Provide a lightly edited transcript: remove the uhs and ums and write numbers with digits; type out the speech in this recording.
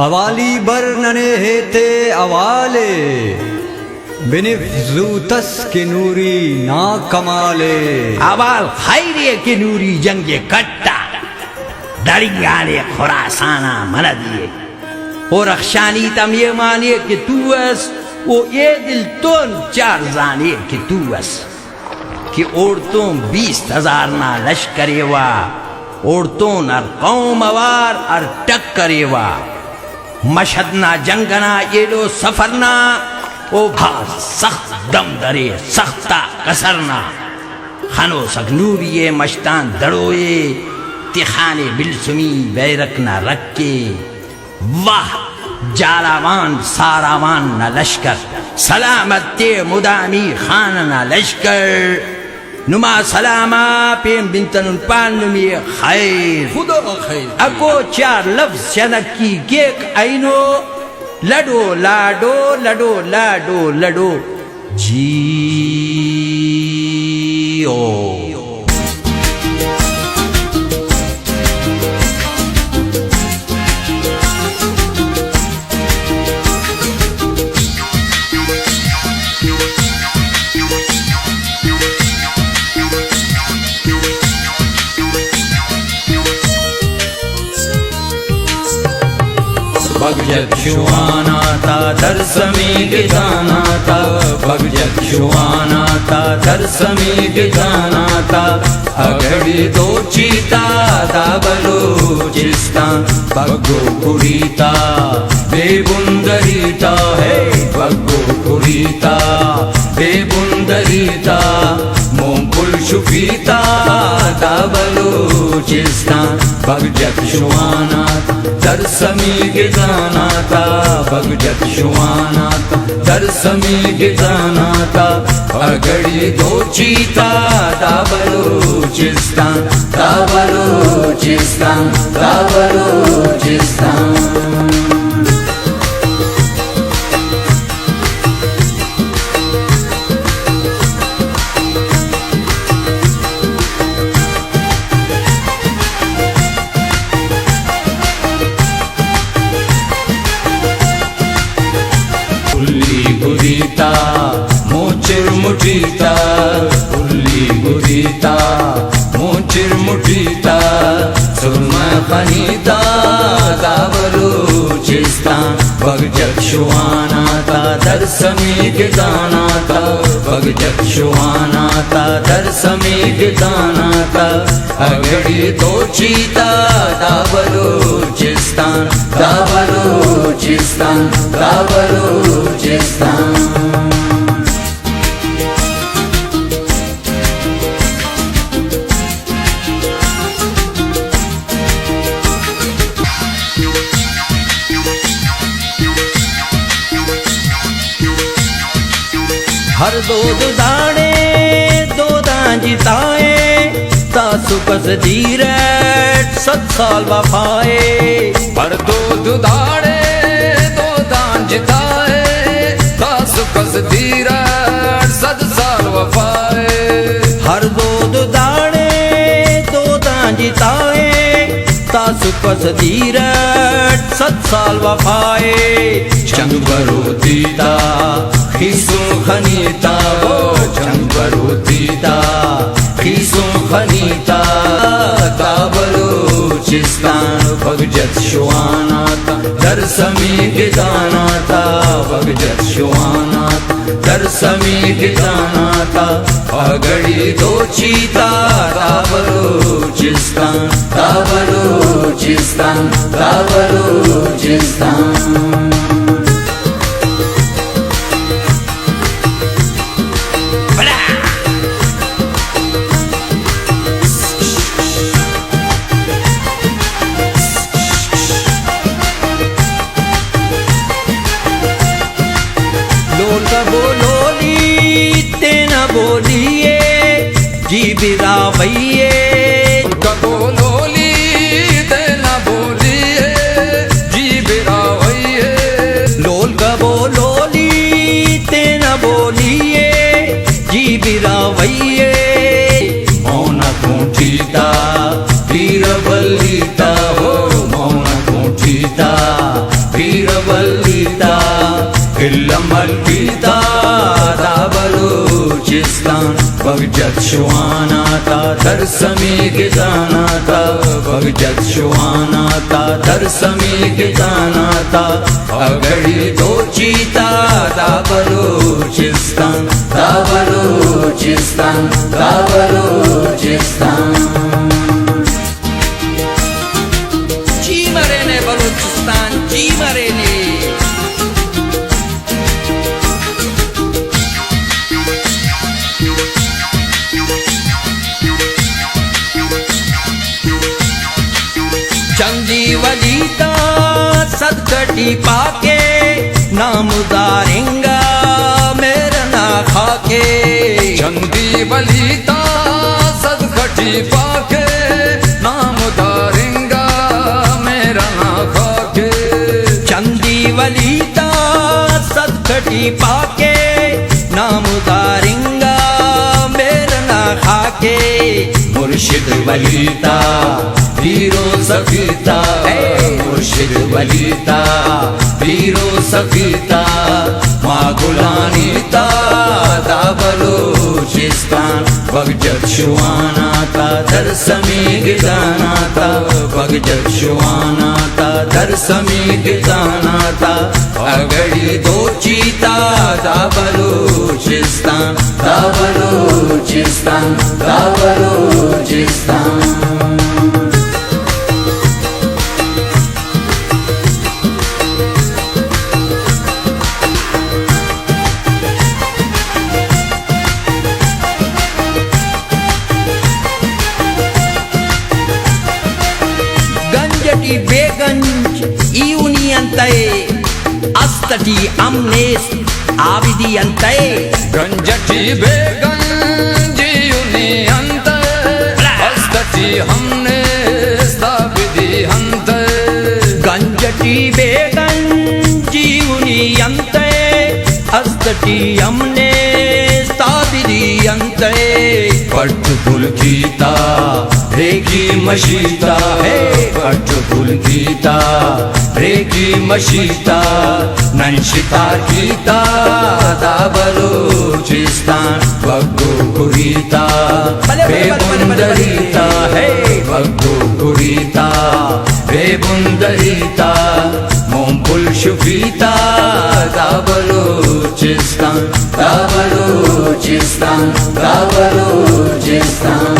अवाली बरनने हेते अवाले बिनिफ्जूतस के नूरी ना कमाले अवाल खैरिये के नूरी जंगे कट्टा दरियाले खुरासाना मन दिए और रक्षानी तम ये मानिए कि तू अस वो ये दिल तोन चार जानिए कि तू अस कि औरतों 20,000 ना लश्करेवा औरतों नर कौम अवार और टक्करेवा मशदना जंगना ये लो सफरना ओ भा सख्त दम दरे सख्ता कसरना खनो सगनूरिये मश्तान दड़ोए तिखाने बिलसुमी बैरकना रक्के वाह जालावान सारावान न लश्कर सलामत मुदामी खान न लश्कर नुमा सलामा पेम बिंतन पान नुमी खैर खुदा खैर अको चार लफ्ज शनक की गेक आइनो लडो लाडो लडो लाडो लडो जियो भगजक्षुवानाता दर्शमेघितानाता भगजक्षुवानाता दर्शमेघितानाता अगड़ी दो चीता दाबलोचिस्तान भगो कुरीता बेबुंदरीता है भगो कुरीता बेबुंदरीता मोंकुल शुफीता दाबलोचिस्तान भगजक्षुवानाता दर्शमेघितानाता भगजक्षुवानाता दर्शमेघितानाता अगड़ी दो चीता दाबलोचिस्तान दाबलोचिस्तान दाबलोचिस्तान गुदीता मोचिर मुठीता उल्ली गुदीता मोचिर मुठीता सुरमा खनीता दाबलोचिस्तान भगजक्षुवानाता दर्शमेघितानाता भगजक्षुवानाता दर्शमेघितानाता अगड़ी दो चीता दाबलोचिस्तान दाबलोचिस्तान दाबलोचिस्तान हर दो दाने दो दांजिताए तासु कस दीरट 7 साल वफाए हर दो दाड़े दो दांजिताए तासु कस दीरट 7 साल वफाए हर दो दाने दो दांजिताए तासु कस दीरट 7 साल वफाए चंगरो दीता खीसो खनीता वो चंगरो दीता खीसो खनीता दाबलोचिस्तान भगजक्षुवानाता दर्शमेघितानाता भगजक्षुवानाता दर्शमेघितानाता अगड़ी दो चीता दाबलोचिस्तान दाबलोचिस्तान दाबलोचिस्तान बोलोली तेना बोलिए जी बिरा भैये बोलोली तेना बोलिए जी बिरा भैये लोल का बोलोली तेना बोलिए जी बिरा भैये मौन कुंठिता वीर बलिता हो मौन कुंठिता Malkita da Baluchistan Bagjat Shuanata Darsami Gitanata Bagjat Shuanata Darsami Gitanata Agadi Dochita da Baluchistan Da Baluchistan Da Baluchistan Cimarene Baluchistan Cimarene चंदी वलीता सदकटी पाके नाम दारेंगा मेरा ना खाके चंदी वलीता सदकटी पाके नाम दारेंगा मेरा ना खाके चंदी वलीता सदकटी पाके नाम दारेंगा मेरा ना खाके मुर्शिद वलीता पीरो सफीता मुर्शिद वलीता पीरो सफीता माँ गुलानीता दा बलूचिस्तान बगजत शुआनाता दरसमी गिदानाता बगजत शुआनाता दरसमी गिदानाता अगड़ी दो चीता दा बलूचिस्तान दा बलूचिस्तान दा बलूचिस्तान बेगंज ईउनी अंतये अस्तटी अमनेस आविदी अंतये गंजटी बेगंज ईउनी अंतये अस्तटी हमने स्थाविदी अंतये गंजटी बेगंज ईउनी अंतये अस्तटी हमने स्थाविदी अंतये पट्ट पुलकीता रेगी मशीता है पट्ट पुलकीता रेगी मशीता नंशिता कीता दा बलूचिस्तान बग्गो कुरीता बेबुंदरीता है बग्गो कुरीता बेबुंदरीता मोमपुल शुफीता दा बलूचिस्तान दा बलूचिस्तान दा बलूचिस्तान